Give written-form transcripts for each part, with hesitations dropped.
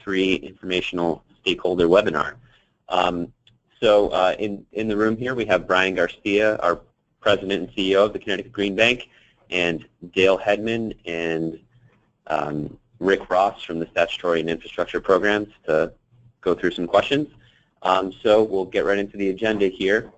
free informational stakeholder webinar. In the room here we have Brian Garcia, our President and CEO of the Connecticut Green Bank, and Dale Hedman and Rick Ross from the Statutory and Infrastructure Programs to go through some questions. So we'll get right into the agenda here.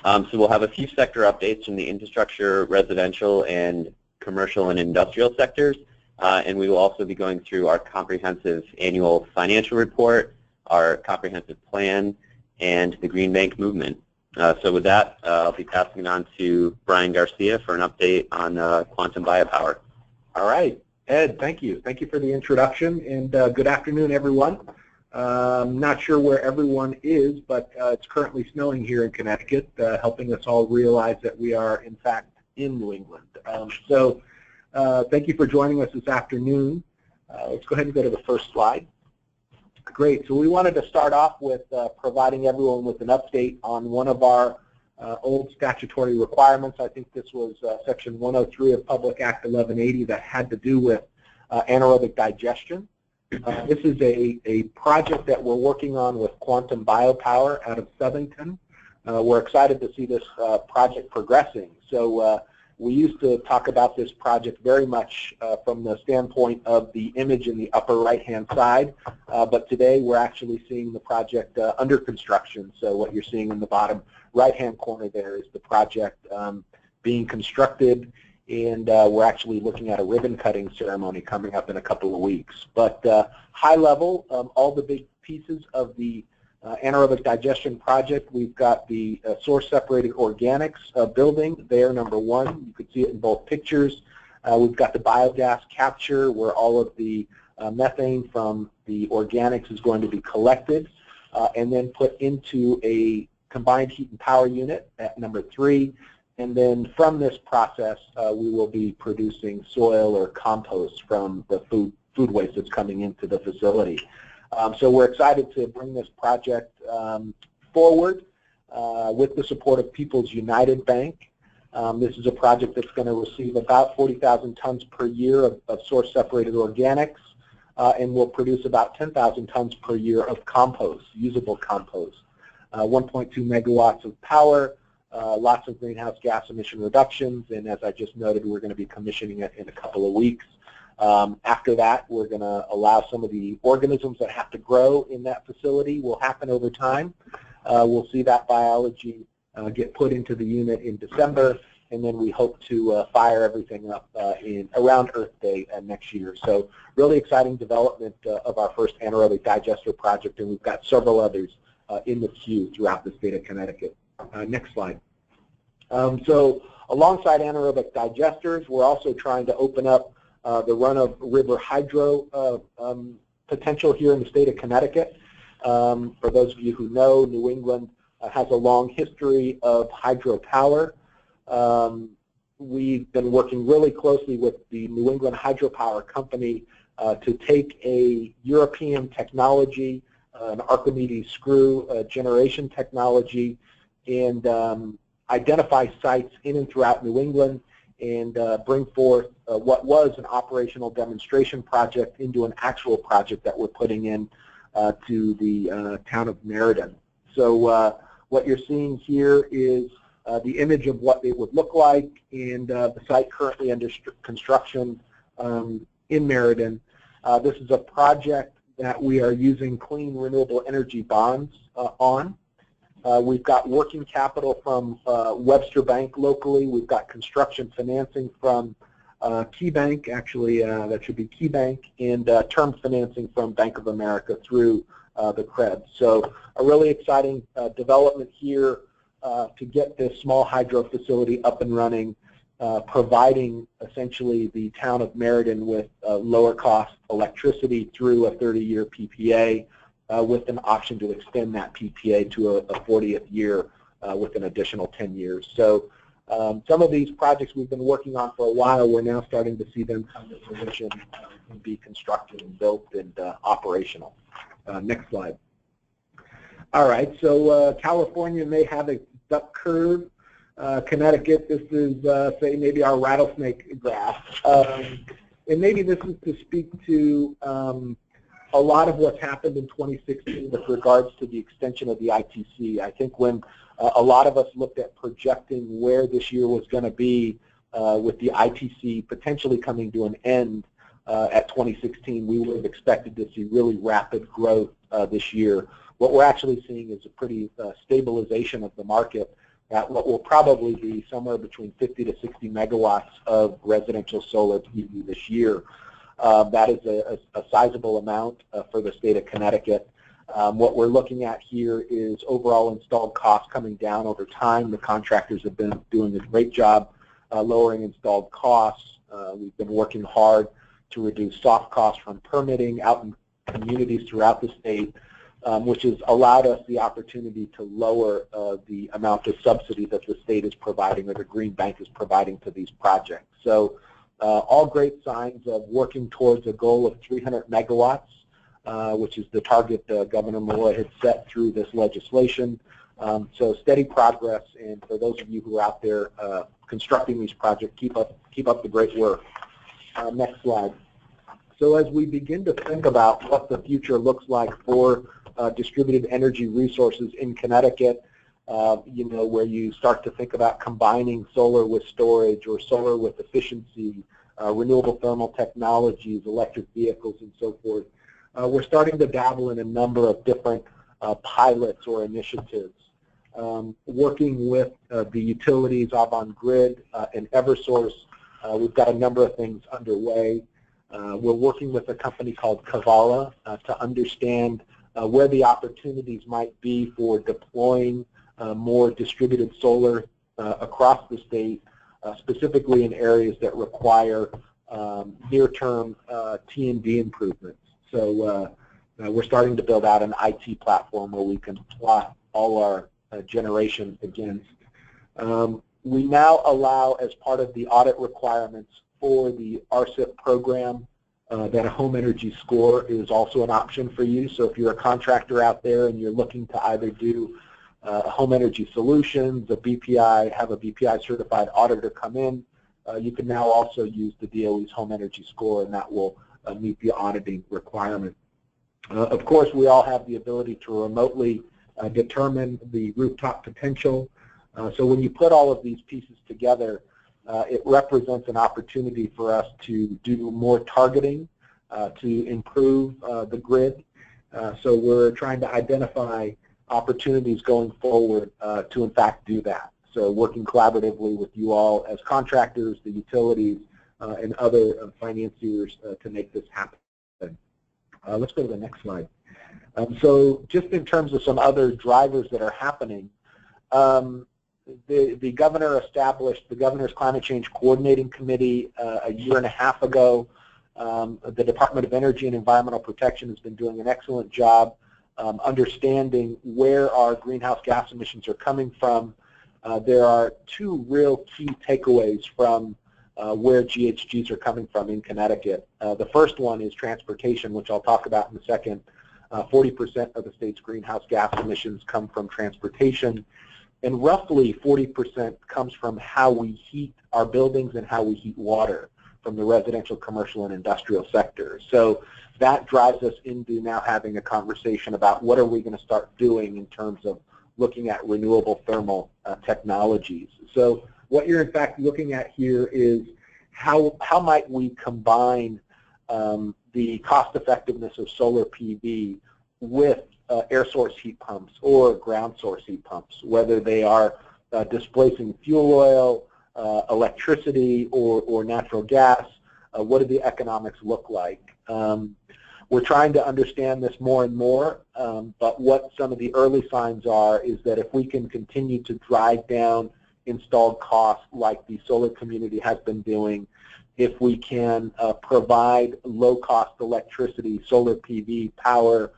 So we'll have a few sector updates from the infrastructure, residential, and commercial and industrial sectors. And we will also be going through our comprehensive annual financial report, our comprehensive plan, and the Green Bank movement. So with that, I'll be passing it on to Brian Garcia for an update on quantum biopower. All right, Ed, thank you. Thank you for the introduction, and good afternoon, everyone. Not sure where everyone is, but it's currently snowing here in Connecticut, helping us all realize that we are, in fact, in New England. Thank you for joining us this afternoon. Let's go ahead and go to the first slide. Great. So we wanted to start off with providing everyone with an update on one of our old statutory requirements. I think this was Section 103 of Public Act 1180 that had to do with anaerobic digestion. This is a project that we're working on with Quantum Biopower out of Southington. We're excited to see this project progressing. So we used to talk about this project very much from the standpoint of the image in the upper right-hand side, but today we're actually seeing the project under construction. So what you're seeing in the bottom right-hand corner there is the project being constructed, and we're actually looking at a ribbon-cutting ceremony coming up in a couple of weeks. But high level, all the big pieces of the anaerobic digestion project, we've got the source-separated organics building there, number one. You could see it in both pictures. We've got the biogas capture where all of the methane from the organics is going to be collected and then put into a combined heat and power unit at number three. And then from this process, we will be producing soil or compost from the food waste that's coming into the facility. So we're excited to bring this project forward with the support of People's United Bank. This is a project that's going to receive about 40,000 tons per year of source-separated organics and will produce about 10,000 tons per year of compost, usable compost. 1.2 megawatts of power, lots of greenhouse gas emission reductions, and as I just noted, we're going to be commissioning it in a couple of weeks. After that, we're going to allow some of the organisms that have to grow in that facility will happen over time. We'll see that biology get put into the unit in December, and then we hope to fire everything up around Earth Day next year. So really exciting development of our first anaerobic digester project, and we've got several others in the queue throughout the state of Connecticut. Next slide. So alongside anaerobic digesters, we're also trying to open up the run-of-river hydro potential here in the state of Connecticut. For those of you who know, New England has a long history of hydropower. We've been working really closely with the New England Hydropower Company to take a European technology, an Archimedes screw generation technology, and identify sites in and throughout New England and bring forth what was an operational demonstration project into an actual project that we're putting in to the town of Meriden. So what you're seeing here is the image of what it would look like, and the site currently under construction in Meriden. This is a project that we are using clean renewable energy bonds on. We've got working capital from Webster Bank locally. We've got construction financing from KeyBank, actually that should be KeyBank, and term financing from Bank of America through the CRED. So a really exciting development here to get this small hydro facility up and running, providing essentially the town of Meriden with lower cost electricity through a 30-year PPA with an option to extend that PPA to a 40th year with an additional 10 years. So some of these projects we've been working on for a while, we're now starting to see them come to fruition and be constructed and built and operational. Next slide. All right, so California may have a duck curve. Connecticut, this is, say, maybe our rattlesnake graph. And maybe this is to speak to a lot of what's happened in 2016 with regards to the extension of the ITC. I think when a lot of us looked at projecting where this year was going to be with the ITC potentially coming to an end at 2016, we would have expected to see really rapid growth this year. What we're actually seeing is a pretty stabilization of the market at what will probably be somewhere between 50 to 60 megawatts of residential solar PV this year. That is a sizable amount for the state of Connecticut. What we're looking at here is overall installed costs coming down over time. The contractors have been doing a great job lowering installed costs. We've been working hard to reduce soft costs from permitting out in communities throughout the state, which has allowed us the opportunity to lower the amount of subsidy that the state is providing or the Green Bank is providing to these projects. So all great signs of working towards a goal of 300 megawatts, which is the target Governor Malloy had set through this legislation. So steady progress, and for those of you who are out there constructing these projects, keep up the great work. Next slide. So as we begin to think about what the future looks like for distributed energy resources in Connecticut, you know, where you start to think about combining solar with storage or solar with efficiency, renewable thermal technologies, electric vehicles, and so forth. We're starting to dabble in a number of different pilots or initiatives. Working with the utilities, Avangrid, and Eversource, we've got a number of things underway. We're working with a company called Kavala to understand where the opportunities might be for deploying more distributed solar across the state, specifically in areas that require near-term T&D improvements. So we're starting to build out an IT platform where we can plot all our generation against. We now allow, as part of the audit requirements for the RCIP program, that a home energy score is also an option for you. So if you're a contractor out there and you're looking to either do home energy solutions, a BPI, have a BPI certified auditor come in, you can now also use the DOE's home energy score, and that will meet the auditing requirement. Of course, we all have the ability to remotely determine the rooftop potential. So when you put all of these pieces together, it represents an opportunity for us to do more targeting to improve the grid. So we're trying to identify opportunities going forward to in fact do that. So working collaboratively with you all as contractors, the utilities, and other financiers to make this happen. Let's go to the next slide. So just in terms of some other drivers that are happening, the governor established the Governor's Climate Change Coordinating Committee a year and a half ago. The Department of Energy and Environmental Protection has been doing an excellent job understanding where our greenhouse gas emissions are coming from. There are two real key takeaways from where GHGs are coming from in Connecticut. The first one is transportation, which I'll talk about in a second. 40% of the state's greenhouse gas emissions come from transportation, and roughly 40% comes from how we heat our buildings and how we heat water from the residential, commercial, and industrial sectors. So that drives us into now having a conversation about what are we going to start doing in terms of looking at renewable thermal technologies. So what you're in fact looking at here is how might we combine the cost effectiveness of solar PV with air source heat pumps or ground source heat pumps, whether they are displacing fuel oil, electricity, or natural gas. What do the economics look like? We're trying to understand this more and more, but what some of the early signs are is that if we can continue to drive down installed costs like the solar community has been doing, if we can provide low-cost electricity, solar PV power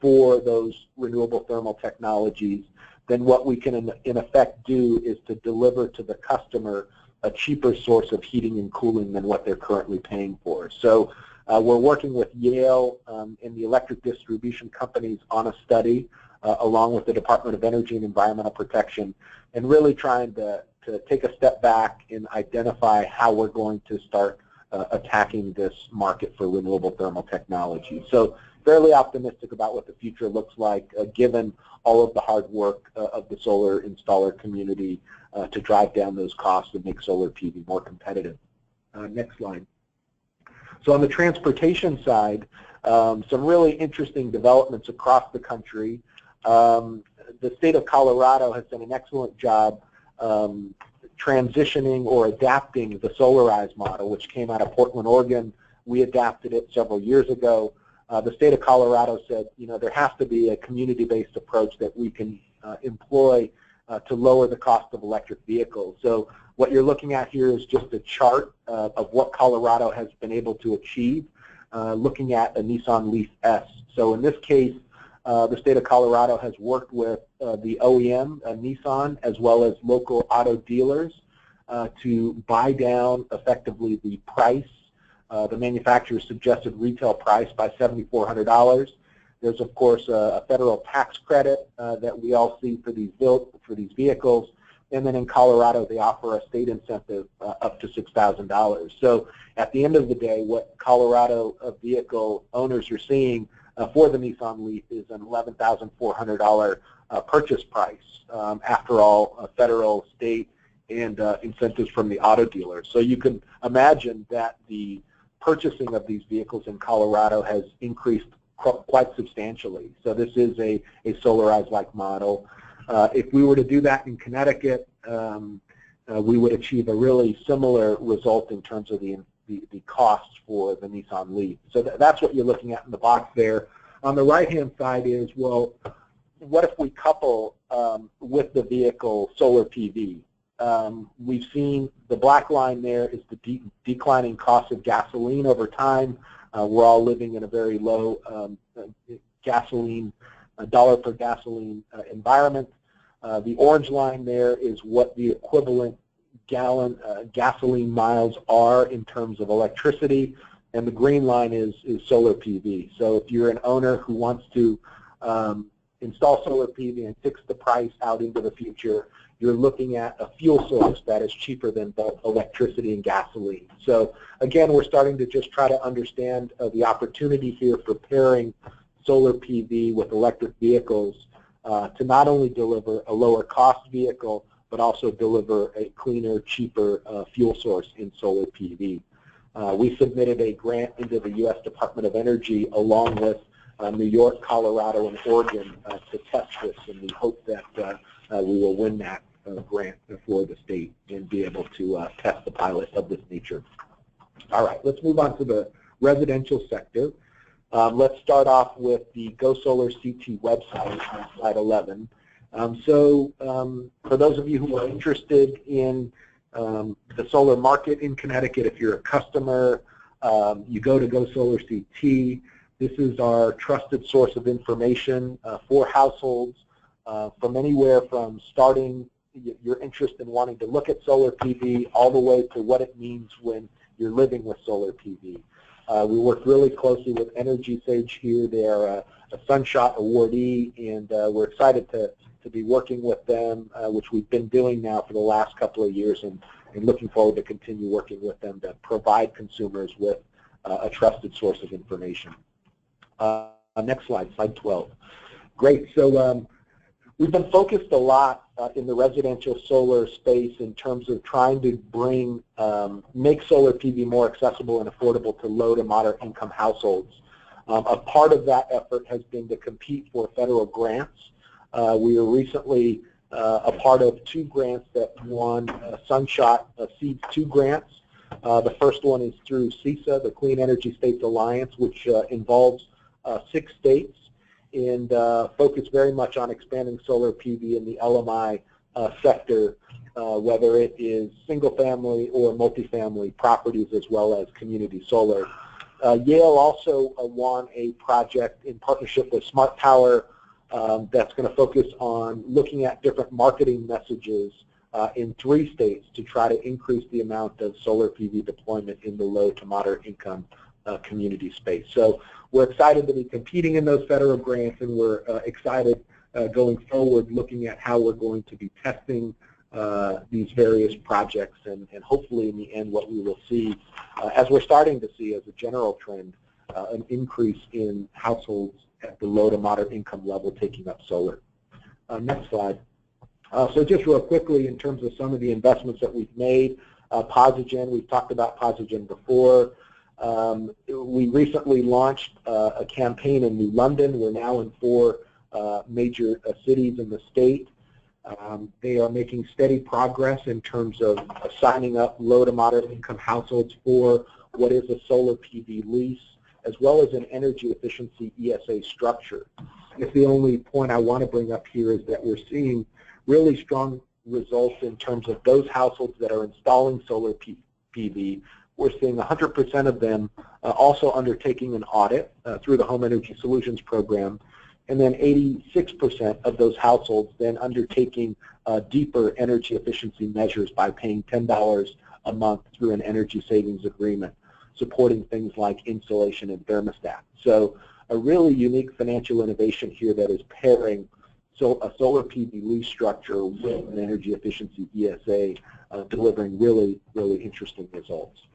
for those renewable thermal technologies, then what we can in effect do is to deliver to the customer a cheaper source of heating and cooling than what they're currently paying for. So we're working with Yale and the electric distribution companies on a study along with the Department of Energy and Environmental Protection, and really trying to take a step back and identify how we're going to start attacking this market for renewable thermal technology. So fairly optimistic about what the future looks like, given all of the hard work of the solar installer community to drive down those costs and make solar PV more competitive. Next slide. So on the transportation side, some really interesting developments across the country. The state of Colorado has done an excellent job transitioning or adapting the Solarize model, which came out of Portland, Oregon. We adapted it several years ago. The state of Colorado said, there has to be a community-based approach that we can employ to lower the cost of electric vehicles. So what you're looking at here is just a chart of what Colorado has been able to achieve, looking at a Nissan Leaf S. So in this case, the state of Colorado has worked with the OEM, Nissan, as well as local auto dealers to buy down effectively the price, the manufacturer's suggested retail price, by $7,400. There's, of course, a federal tax credit that we all see for these vehicles. And then in Colorado, they offer a state incentive up to $6,000. So at the end of the day, what Colorado vehicle owners are seeing for the Nissan Leaf is an $11,400 purchase price, after all, federal, state, and incentives from the auto dealers. So you can imagine that the purchasing of these vehicles in Colorado has increased quite substantially. So this is a Solarize-like model. If we were to do that in Connecticut, we would achieve a really similar result in terms of the costs for the Nissan Leaf. So that's what you're looking at in the box there. On the right-hand side is, well, what if we couple with the vehicle solar PV? We've seen the black line there is the declining cost of gasoline over time. We're all living in a very low gasoline, dollar per gasoline environment. The orange line there is what the equivalent gasoline miles are in terms of electricity, and the green line is solar PV. So if you're an owner who wants to install solar PV and fix the price out into the future, you're looking at a fuel source that is cheaper than both electricity and gasoline. So again, we're starting to just try to understand the opportunity here for pairing solar PV with electric vehicles to not only deliver a lower cost vehicle, but also deliver a cleaner, cheaper fuel source in solar PV. We submitted a grant into the U.S. Department of Energy along with New York, Colorado, and Oregon to test this, and we hope that we will win that grant for the state and be able to test the pilot of this nature. All right, let's move on to the residential sector. Let's start off with the Go Solar CT website on slide 11. For those of you who are interested in the solar market in Connecticut, if you're a customer, you go to Go Solar CT. This is our trusted source of information for households from anywhere from starting your interest in wanting to look at solar PV all the way to what it means when you're living with solar PV. We work really closely with Energy Sage here. They are a Sunshot awardee, and we're excited to be working with them, which we've been doing now for the last couple of years, and looking forward to continue working with them to provide consumers with a trusted source of information. Next slide, slide 12. Great. So we've been focused a lot in the residential solar space in terms of trying to make solar PV more accessible and affordable to low to moderate income households. A part of that effort has been to compete for federal grants. We were recently a part of 2 grants that won Sunshot Seeds 2 grants. The first one is through CESA, the Clean Energy States Alliance, which involves 6 states and focus very much on expanding solar PV in the LMI sector, whether it is single-family or multifamily properties as well as community solar. Yale also won a project in partnership with Smart Power that's going to focus on looking at different marketing messages in 3 states to try to increase the amount of solar PV deployment in the low to moderate income community space. So we're excited to be competing in those federal grants, and we're excited going forward looking at how we're going to be testing these various projects, and hopefully in the end what we will see, as we're starting to see as a general trend, an increase in households at the low to moderate income level taking up solar. Next slide. So just real quickly in terms of some of the investments that we've made, Posigen, we've talked about Posigen before. We recently launched a campaign in New London. We're now in 4 major cities in the state. They are making steady progress in terms of signing up low to moderate income households for what is a solar PV lease, as well as an energy efficiency ESA structure. I guess the only point I want to bring up here is that we're seeing really strong results in terms of those households that are installing solar PV. We're seeing 100% of them also undertaking an audit through the Home Energy Solutions Program, and then 86% of those households then undertaking deeper energy efficiency measures by paying $10 a month through an energy savings agreement, supporting things like insulation and thermostat. So a really unique financial innovation here that is pairing a solar PV lease structure with an energy efficiency ESA, delivering really, really interesting results.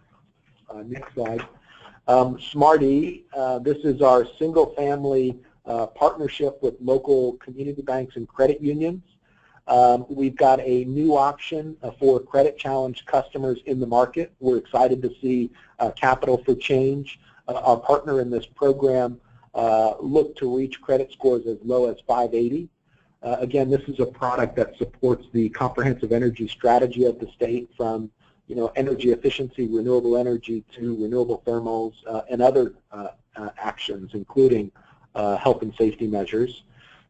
Next slide. Smarty, this is our single family partnership with local community banks and credit unions. We've got a new option for credit challenged customers in the market. We're excited to see Capital for Change, our partner in this program, look to reach credit scores as low as 580. Again, this is a product that supports the comprehensive energy strategy of the state, from energy efficiency, renewable energy, to renewable thermals and other actions, including health and safety measures.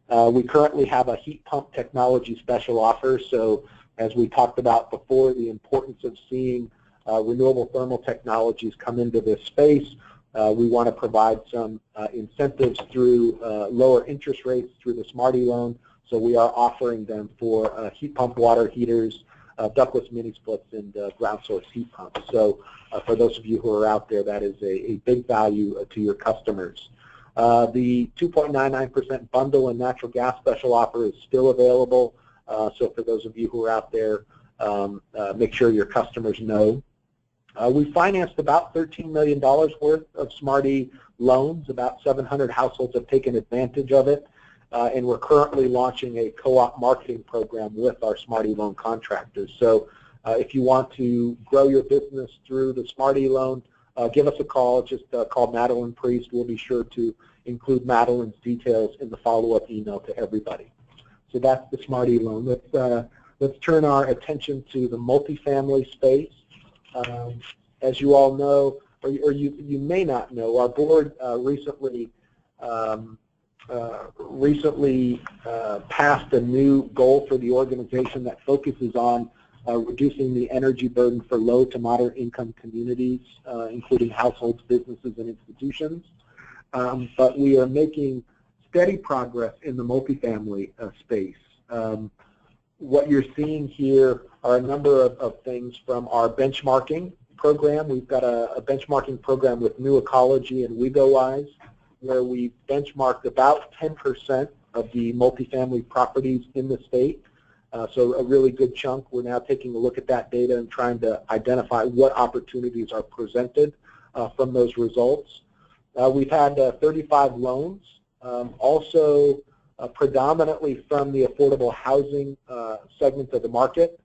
We currently have a heat pump technology special offer, so as we talked about before, the importance of seeing renewable thermal technologies come into this space. We want to provide some incentives through lower interest rates through the Smarty loan, so we are offering them for heat pump water heaters, ductless mini splits, and ground source heat pumps. So for those of you who are out there, that is a big value to your customers. The 2.99% bundle and natural gas special offer is still available, so for those of you who are out there, make sure your customers know. We financed about $13 million worth of Smarty loans. About 700 households have taken advantage of it, and we're currently launching a co-op marketing program with our Smarty loan contractors. So if you want to grow your business through the Smarty loan, give us a call. Just call Madeline Priest. We'll be sure to include Madeline's details in the follow-up email to everybody. So that's the Smarty loan. Let's turn our attention to the multifamily space. As you all know, or you may not know, our board recently passed a new goal for the organization that focuses on reducing the energy burden for low to moderate income communities, including households, businesses, and institutions. But we are making steady progress in the multifamily space. What you're seeing here are a number of things from our benchmarking program. We've got a benchmarking program with New Ecology and WeGoWise, where we benchmarked about 10% of the multifamily properties in the state. So a really good chunk. We're now taking a look at that data and trying to identify what opportunities are presented from those results. We've had 35 loans, also predominantly from the affordable housing segment of the market,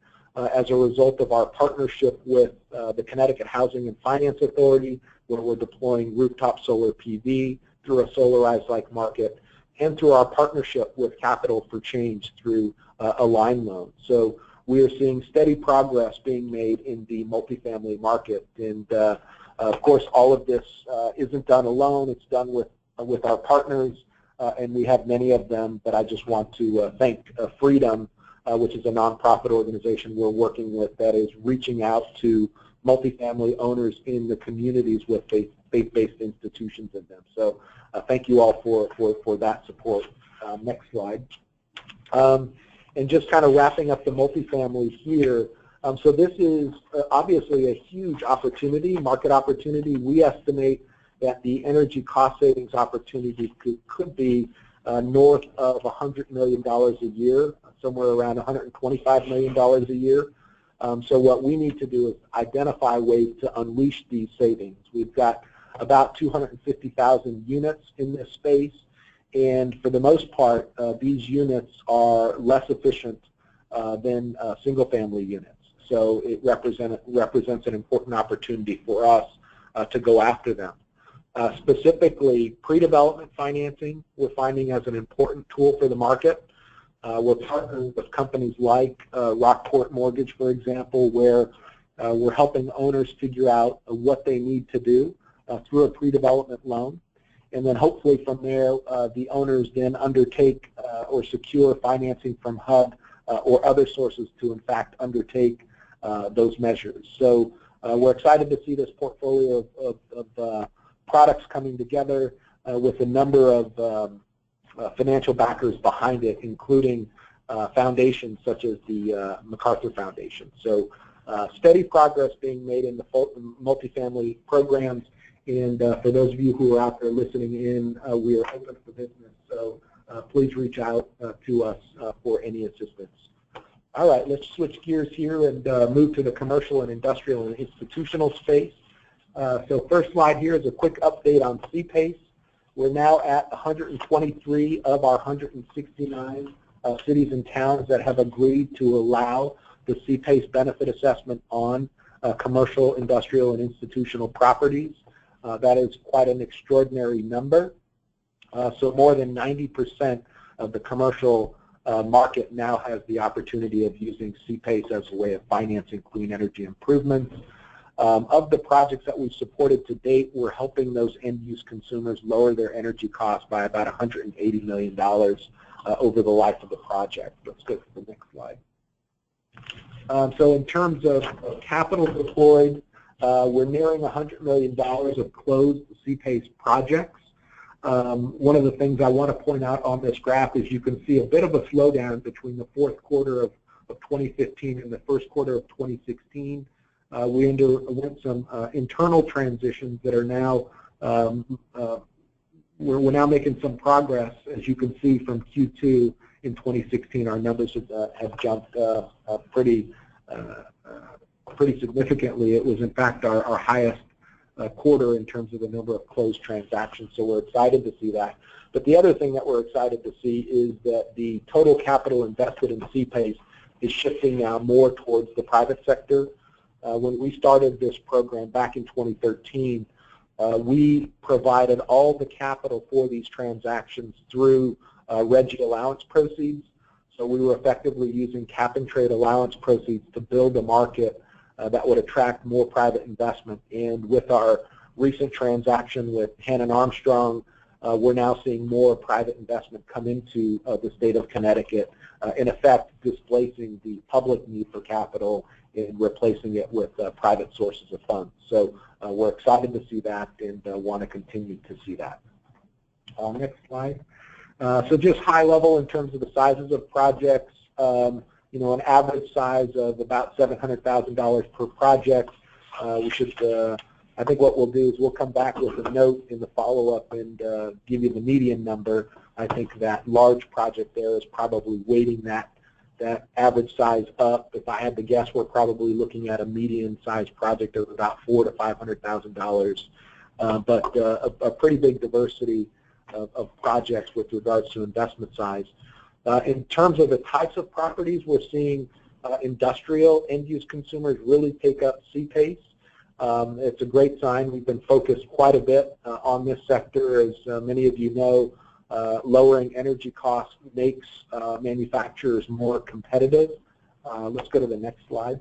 as a result of our partnership with the Connecticut Housing and Finance Authority, where we're deploying rooftop solar PV through a solarized-like market, and through our partnership with Capital for Change through a line loan. So we are seeing steady progress being made in the multifamily market. And of course, all of this isn't done alone. It's done with our partners, and we have many of them. But I just want to thank Freedom, which is a nonprofit organization we're working with that is reaching out to multifamily owners in the communities with faith-based institutions in them. So thank you all for that support. Next slide. And just kind of wrapping up the multifamily here. So this is obviously a huge opportunity, market opportunity. We estimate that the energy cost savings opportunity could be north of $100 million a year somewhere around $125 million a year. So what we need to do is identify ways to unleash these savings. We've got about 250,000 units in this space, and for the most part, these units are less efficient than single-family units. So it represents an important opportunity for us to go after them. Specifically, pre-development financing we're finding as an important tool for the market. We're partnering with companies like Rockport Mortgage, for example, where we're helping owners figure out what they need to do through a pre-development loan. And then hopefully from there, the owners then undertake or secure financing from HUD or other sources to, in fact, undertake those measures. So we're excited to see this portfolio of products coming together with a number of financial backers behind it, including foundations such as the MacArthur Foundation. So steady progress being made in the multifamily programs. And for those of you who are out there listening in, we are open for business. So please reach out to us for any assistance. All right, let's switch gears here and move to the commercial and industrial and institutional space. So first slide here is a quick update on CPACE. We're now at 123 of our 169 cities and towns that have agreed to allow the CPACE benefit assessment on commercial, industrial, and institutional properties. That is quite an extraordinary number. So more than 90% of the commercial market now has the opportunity of using CPACE as a way of financing clean energy improvements. Of the projects that we've supported to date, we're helping those end-use consumers lower their energy costs by about $180 million over the life of the project. Let's go to the next slide. So in terms of capital deployed, we're nearing $100 million of closed CPACE projects. One of the things I want to point out on this graph is you can see a bit of a slowdown between the fourth quarter of 2015 and the first quarter of 2016. We underwent some internal transitions that are now, we're now making some progress. As you can see from Q2 in 2016, our numbers have jumped pretty significantly. It was, in fact, our highest quarter in terms of the number of closed transactions, so we're excited to see that. But the other thing that we're excited to see is that the total capital invested in CPACE is shifting now more towards the private sector. When we started this program back in 2013, we provided all the capital for these transactions through RGGI allowance proceeds. So we were effectively using cap-and-trade allowance proceeds to build a market that would attract more private investment. And with our recent transaction with Hannon Armstrong, we're now seeing more private investment come into the state of Connecticut, in effect displacing the public need for capital and replacing it with private sources of funds. So we're excited to see that and want to continue to see that. Next slide. So just high level in terms of the sizes of projects, you know, an average size of about $700,000 per project. We should, I think what we'll do is we'll come back with a note in the follow-up and give you the median number. I think that large project there is probably weighting that average size up. If I had to guess, we're probably looking at a median-sized project of about $400,000 to $500,000, but a pretty big diversity of projects with regards to investment size. In terms of the types of properties, we're seeing industrial end-use consumers really take up CPACE. It's a great sign. We've been focused quite a bit on this sector. As many of you know, lowering energy costs makes manufacturers more competitive. Let's go to the next slide.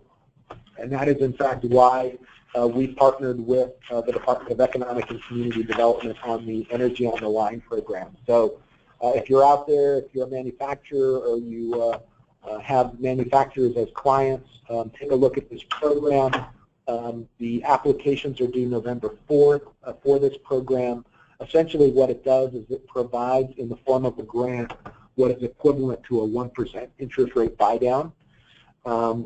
And that is, in fact, why we partnered with the Department of Economic and Community Development on the Energy on the Line program. So if you're out there, if you're a manufacturer or you have manufacturers as clients, take a look at this program. The applications are due November 4th for this program. Essentially what it does is it provides in the form of a grant what is equivalent to a 1% interest rate buy-down.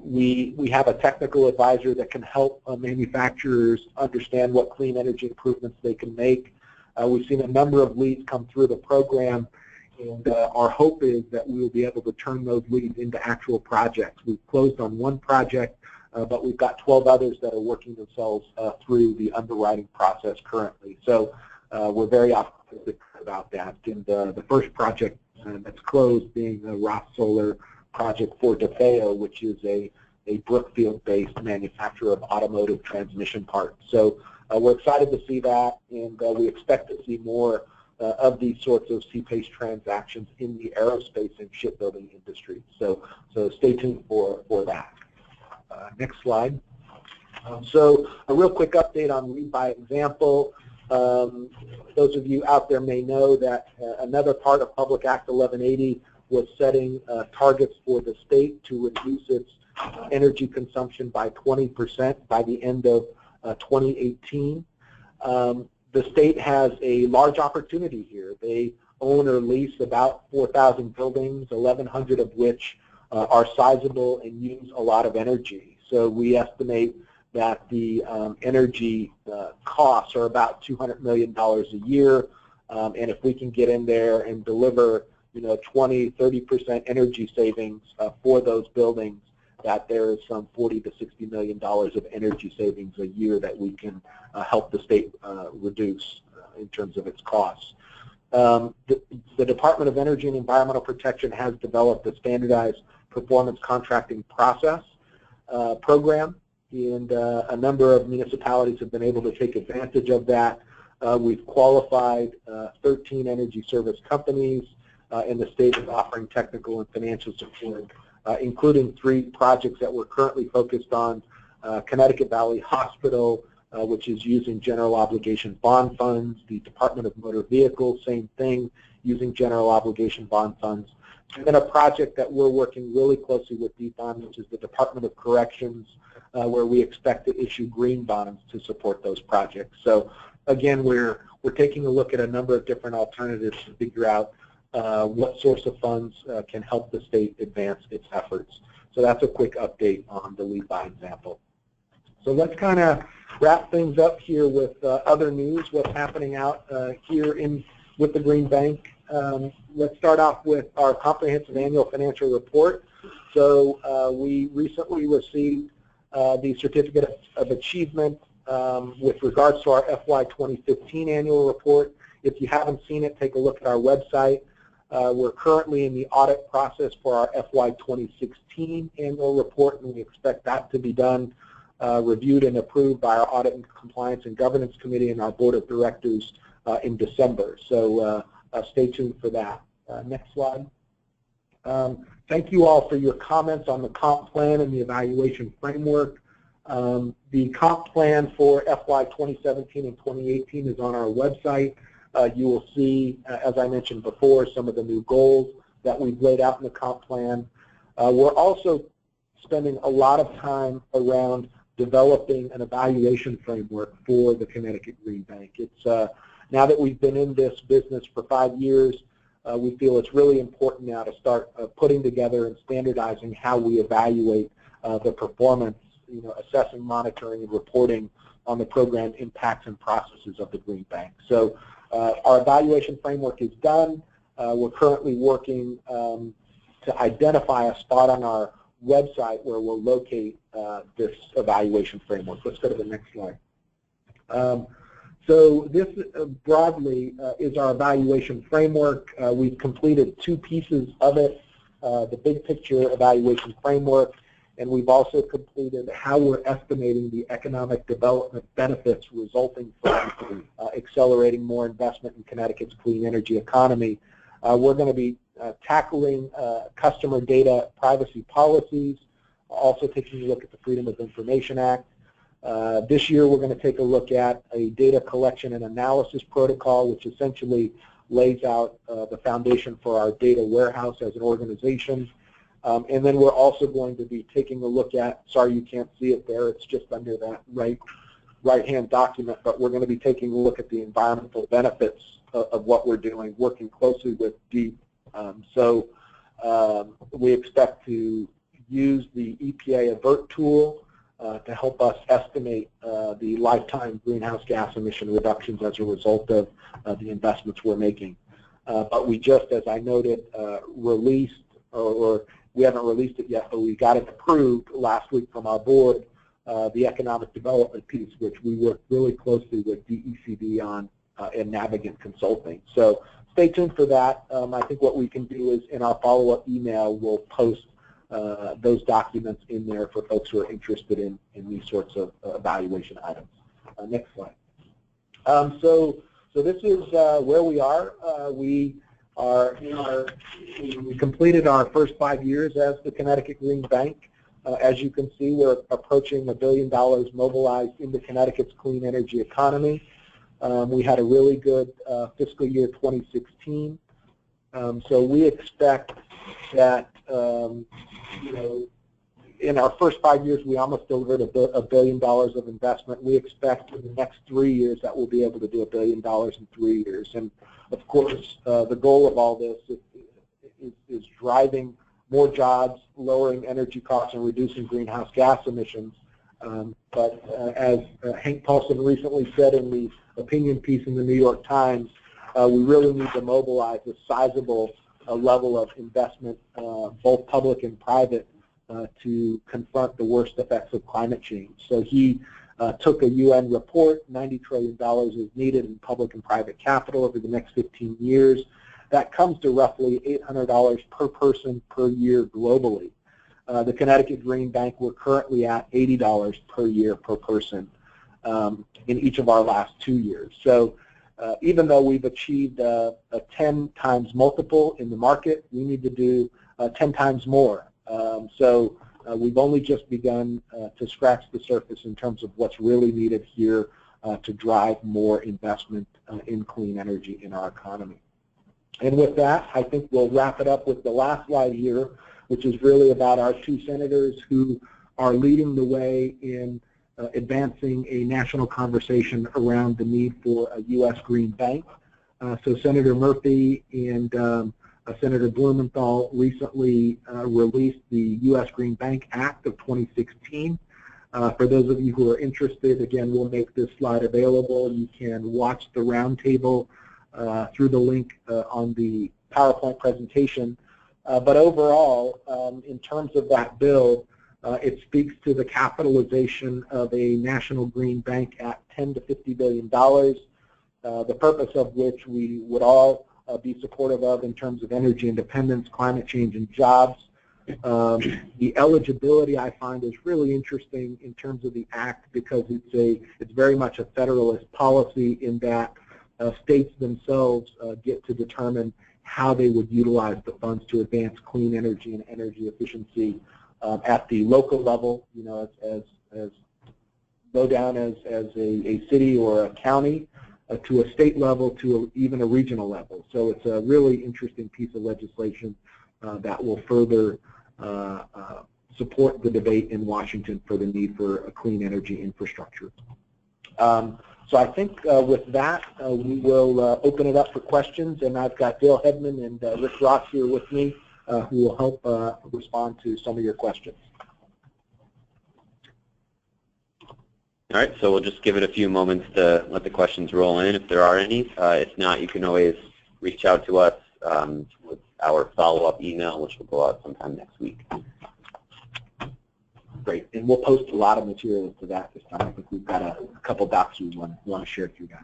We have a technical advisor that can help manufacturers understand what clean energy improvements they can make. We've seen a number of leads come through the program, And our hope is that we will be able to turn those leads into actual projects. We've closed on one project, but we've got 12 others that are working themselves through the underwriting process currently. So we're very optimistic about that. And the first project that's closed being the Roth Solar project for DeFeo, which is a Brookfield-based manufacturer of automotive transmission parts. So we're excited to see that, and we expect to see more of these sorts of CPACE transactions in the aerospace and shipbuilding industry. So stay tuned for that. Next slide. So a real quick update on Lead by Example. Those of you out there may know that another part of Public Act 1180 was setting targets for the state to reduce its energy consumption by 20% by the end of 2018. The state has a large opportunity here. They own or lease about 4,000 buildings, 1,100 of which are sizable and use a lot of energy. So we estimate that the energy costs are about $200 million a year, and if we can get in there and deliver 20–30% energy savings for those buildings, that there is some $40 to $60 million of energy savings a year that we can help the state reduce in terms of its costs. The Department of Energy and Environmental Protection has developed a standardized performance contracting process program, and a number of municipalities have been able to take advantage of that. We've qualified 13 energy service companies, and the state is offering technical and financial support, including 3 projects that we're currently focused on. Connecticut Valley Hospital, which is using general obligation bond funds. The Department of Motor Vehicles, same thing, using general obligation bond funds. And then a project that we're working really closely with DEEP on, which is the Department of Corrections, where we expect to issue green bonds to support those projects. So again, we're taking a look at a number of different alternatives to figure out what source of funds can help the state advance its efforts. So that's a quick update on the Lead by Example. So let's kind of wrap things up here with other news, what's happening out here with the Green Bank. Let's start off with our comprehensive annual financial report. So we recently received the Certificate of Achievement with regards to our FY2015 annual report. If you haven't seen it, take a look at our website. We're currently in the audit process for our FY2016 annual report, and we expect that to be done, reviewed and approved by our Audit and Compliance and Governance Committee and our Board of Directors in December. So stay tuned for that. Next slide. Thank you all for your comments on the comp plan and the evaluation framework. The comp plan for FY2017 and 2018 is on our website. You will see, as I mentioned before, some of the new goals that we've laid out in the comp plan. We're also spending a lot of time around developing an evaluation framework for the Connecticut Green Bank. It's now that we've been in this business for 5 years, we feel it's really important now to start putting together and standardizing how we evaluate the performance, assessing, monitoring, and reporting on the program impacts and processes of the Green Bank. So our evaluation framework is done. We're currently working to identify a spot on our website where we'll locate this evaluation framework. Let's go to the next slide. So this broadly is our evaluation framework. We've completed 2 pieces of it, the big picture evaluation framework, and we've also completed how we're estimating the economic development benefits resulting from accelerating more investment in Connecticut's clean energy economy. We're going to be tackling customer data privacy policies, also taking a look at the Freedom of Information Act. This year we're going to take a look at a data collection and analysis protocol, which essentially lays out the foundation for our data warehouse as an organization. And then we're also going to be taking a look at, sorry you can't see it there, it's just under that right-hand document, but we're going to be taking a look at the environmental benefits of what we're doing, working closely with DEEP. So we expect to use the EPA AVERT tool to help us estimate the lifetime greenhouse gas emission reductions as a result of the investments we're making. but we just, as I noted, released, or we haven't released it yet, but we got it approved last week from our board, the economic development piece, which we work really closely with DECD on and Navigant Consulting. So stay tuned for that. I think what we can do is in our follow-up email, we'll post those documents in there for folks who are interested in these sorts of evaluation items. Next slide. So this is where we are. We completed our first 5 years as the Connecticut Green Bank. As you can see, we're approaching $1 billion mobilized into Connecticut's clean energy economy. We had a really good fiscal year 2016. So we expect that, in our first 5 years, we almost delivered $1 billion of investment. We expect in the next 3 years that we'll be able to do $1 billion in 3 years. And of course, the goal of all this is driving more jobs, lowering energy costs, and reducing greenhouse gas emissions. But as Hank Paulson recently said in the opinion piece in the New York Times, we really need to mobilize a sizable level of investment, both public and private, to confront the worst effects of climate change. So he took a UN report, $90 trillion is needed in public and private capital over the next 15 years. That comes to roughly $800 per person per year globally. The Connecticut Green Bank, we're currently at $80 per year per person in each of our last 2 years. So even though we've achieved a 10 times multiple in the market, we need to do 10 times more. So we've only just begun to scratch the surface in terms of what's really needed here to drive more investment in clean energy in our economy. And with that, I think we'll wrap it up with the last slide here, which is really about our 2 senators who are leading the way in advancing a national conversation around the need for a U.S. Green Bank. So Senator Murphy and Senator Blumenthal recently released the U.S. Green Bank Act of 2016. For those of you who are interested, again, we'll make this slide available. You can watch the roundtable through the link on the PowerPoint presentation. But overall, in terms of that bill, it speaks to the capitalization of a national green bank at $10 to $50 billion, the purpose of which we would all be supportive of in terms of energy independence, climate change, and jobs. The eligibility, I find, is really interesting in terms of the act because it's very much a federalist policy in that states themselves get to determine how they would utilize the funds to advance clean energy and energy efficiency at the local level, as low down as a city or a county, to a state level, to even a regional level. So it's a really interesting piece of legislation that will further support the debate in Washington for the need for a clean energy infrastructure. So I think with that, we will open it up for questions, and I've got Dale Hedman and Rick Ross here with me who will help respond to some of your questions. All right, so we'll just give it a few moments to let the questions roll in if there are any. If not, you can always reach out to us with our follow-up email, which will go out sometime next week. Great, and we'll post a lot of materials to that this time. I think we've got a couple docs we want to share through that.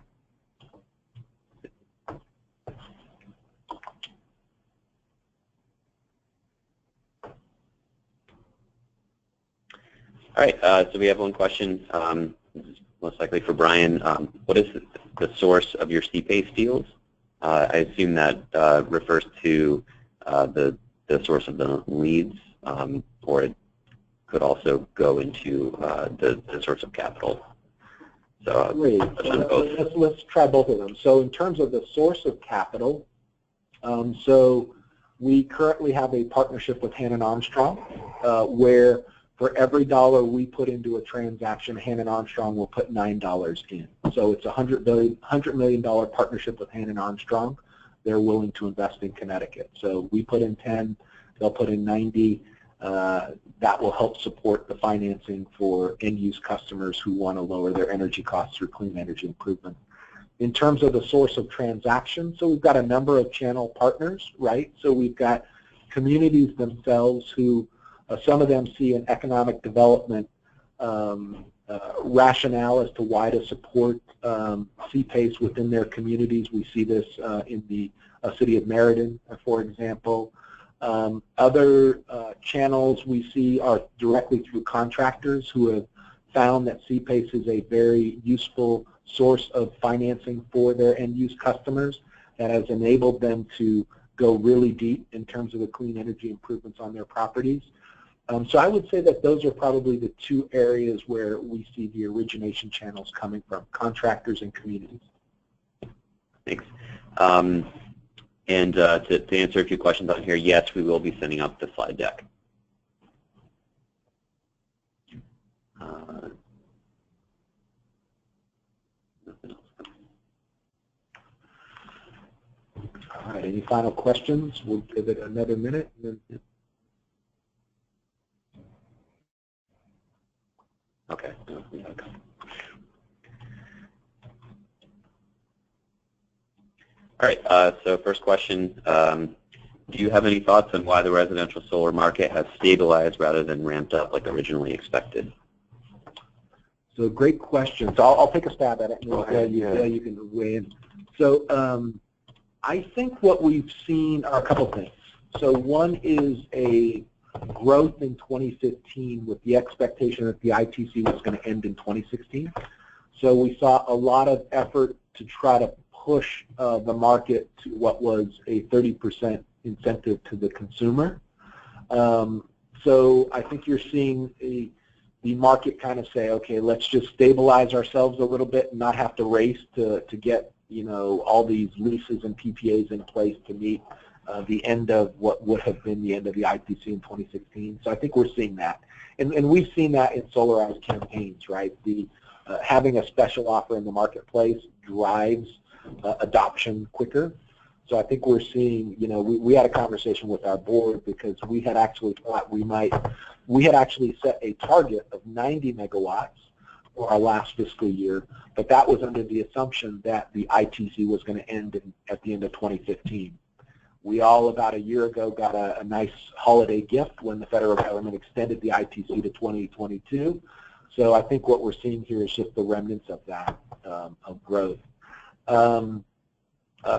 All right, so we have one question, this is most likely for Brian. What is the source of your CPACE deals? I assume that refers to the source of the leads, or it could also go into the source of capital. So let's try both of them. So in terms of the source of capital, so we currently have a partnership with Hannon Armstrong where for every dollar we put into a transaction, Hannon Armstrong will put $9 in. So it's a $100 million partnership with Hannon Armstrong. They're willing to invest in Connecticut. So we put in 10, they'll put in 90. That will help support the financing for end-use customers who want to lower their energy costs through clean energy improvement. In terms of the source of transactions, so we've got a number of channel partners, right? So we've got communities themselves who, some of them see an economic development rationale as to why to support CPACE within their communities. We see this in the city of Meriden, for example. Other channels we see are directly through contractors who have found that CPACE is a very useful source of financing for their end-use customers that has enabled them to go really deep in terms of the clean energy improvements on their properties. So I would say that those are probably the two areas where we see the origination channels coming from, contractors and communities. Thanks. And to answer a few questions on here, yes, we will be sending out the slide deck. All right, any final questions? We'll give it another minute. And then, okay. All right, so first question, do you have any thoughts on why the residential solar market has stabilized rather than ramped up like originally expected? So great question. So I'll take a stab at it, and you can weigh in. So I think what we've seen are a couple things. So one is a growth in 2015 with the expectation that the ITC was going to end in 2016. So we saw a lot of effort to try to push the market to what was a 30% incentive to the consumer. So I think you're seeing the market kind of say, okay, let's just stabilize ourselves a little bit and not have to race to get, you know, all these leases and PPAs in place to meet the end of what would have been the end of the ITC in 2016. So I think we're seeing that. And we've seen that in solarized campaigns, right? The having a special offer in the marketplace drives adoption quicker. So I think we're seeing, you know, we had a conversation with our board because we had actually thought we had actually set a target of 90 megawatts for our last fiscal year, but that was under the assumption that the ITC was going to end at the end of 2015. We all, about a year ago, got a nice holiday gift when the federal government extended the ITC to 2022. So I think what we're seeing here is just the remnants of that, of growth.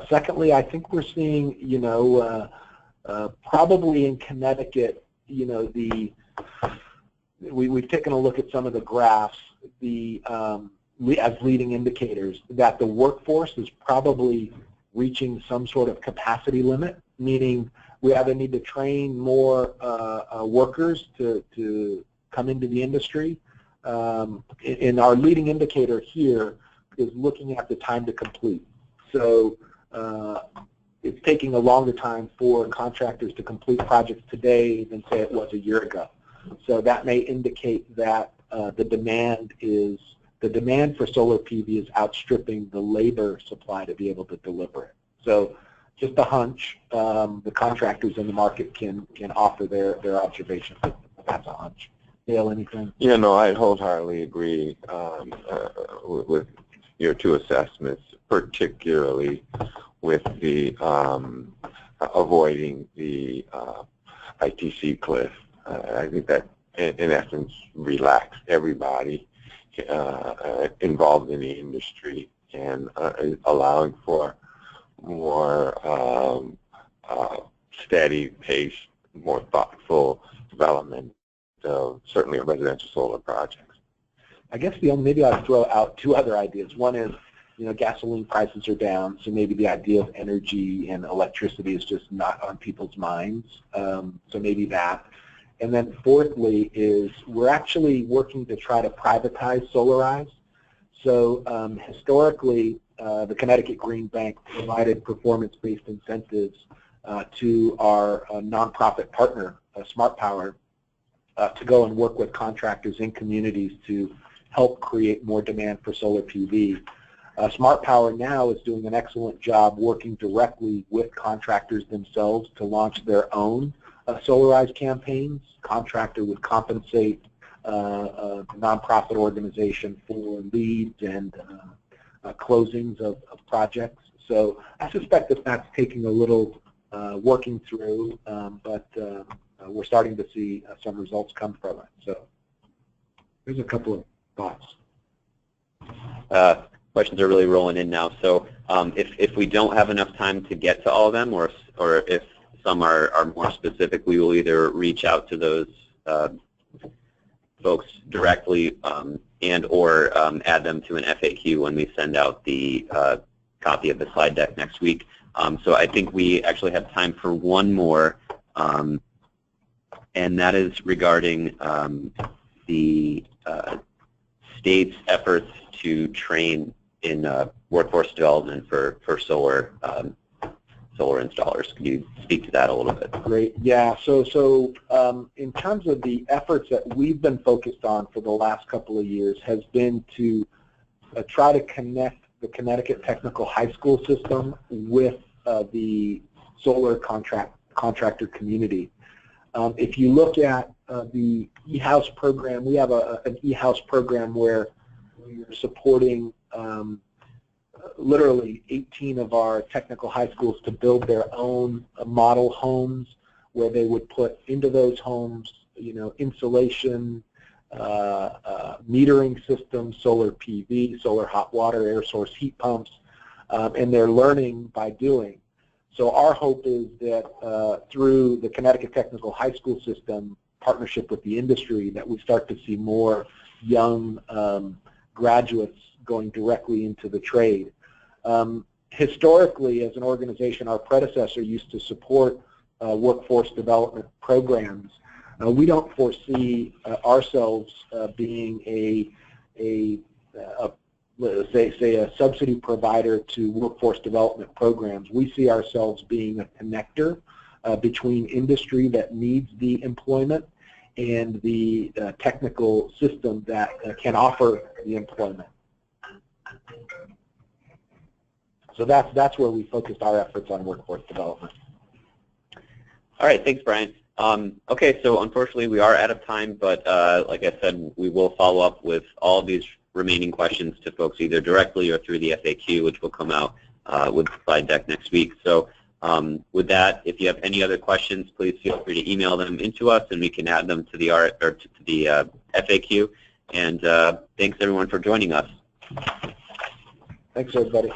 Secondly, I think we're seeing, you know, probably in Connecticut, you know, we've taken a look at some of the graphs, as leading indicators, that the workforce is probably reaching some sort of capacity limit, meaning we either need to train more workers to come into the industry. And our leading indicator here is looking at the time to complete. So it's taking a longer time for contractors to complete projects today than, say, it was a year ago. So that may indicate that the demand for solar PV is outstripping the labor supply to be able to deliver it. So just a hunch, the contractors in the market can offer their observations. That's a hunch. Dale, anything? Yeah, no, I wholeheartedly agree with your two assessments, particularly with the avoiding the ITC cliff. I think that, in essence, relaxed everybody involved in the industry and allowing for more steady pace, more thoughtful development of certainly residential solar projects. I guess maybe I'll throw out two other ideas. One is, you know, gasoline prices are down, so maybe the idea of energy and electricity is just not on people's minds. So maybe that. And then fourthly is we're actually working to try to privatize Solarize. So historically, the Connecticut Green Bank provided performance-based incentives to our nonprofit partner, Smart Power, to go and work with contractors in communities to help create more demand for solar PV. Smart Power now is doing an excellent job working directly with contractors themselves to launch their own Solarize campaigns. Contractor would compensate a nonprofit organization for leads and closings of projects. So I suspect that that's taking a little working through, but we're starting to see some results come from it. So there's a couple of thoughts. Questions are really rolling in now. So if we don't have enough time to get to all of them, or if some are more specific, we will either reach out to those folks directly and or add them to an FAQ when we send out the copy of the slide deck next week. So I think we actually have time for one more, and that is regarding the state's efforts to train in workforce development for solar installers. Can you speak to that a little bit? Great. Yeah. So in terms of the efforts that we've been focused on for the last couple of years has been to try to connect the Connecticut Technical High School system with the solar contractor community. If you look at the eHouse program, we have an eHouse program where we're supporting literally 18 of our technical high schools to build their own model homes, where they would put into those homes, insulation, metering systems, solar PV, solar hot water, air source heat pumps, and they're learning by doing. So our hope is that through the Connecticut Technical High School system partnership with the industry, that we start to see more young graduates going directly into the trade. Historically, as an organization, our predecessor used to support workforce development programs. We don't foresee ourselves being let's say a subsidy provider to workforce development programs. We see ourselves being a connector between industry that needs the employment and the technical system that can offer the employment. So that's where we focused our efforts on workforce development. All right, thanks, Brian. Okay, so unfortunately we are out of time, but like I said, we will follow up with all these remaining questions to folks either directly or through the FAQ, which will come out with the slide deck next week. So with that, if you have any other questions, please feel free to email them into us, and we can add them to the FAQ. And thanks everyone for joining us. Thanks everybody.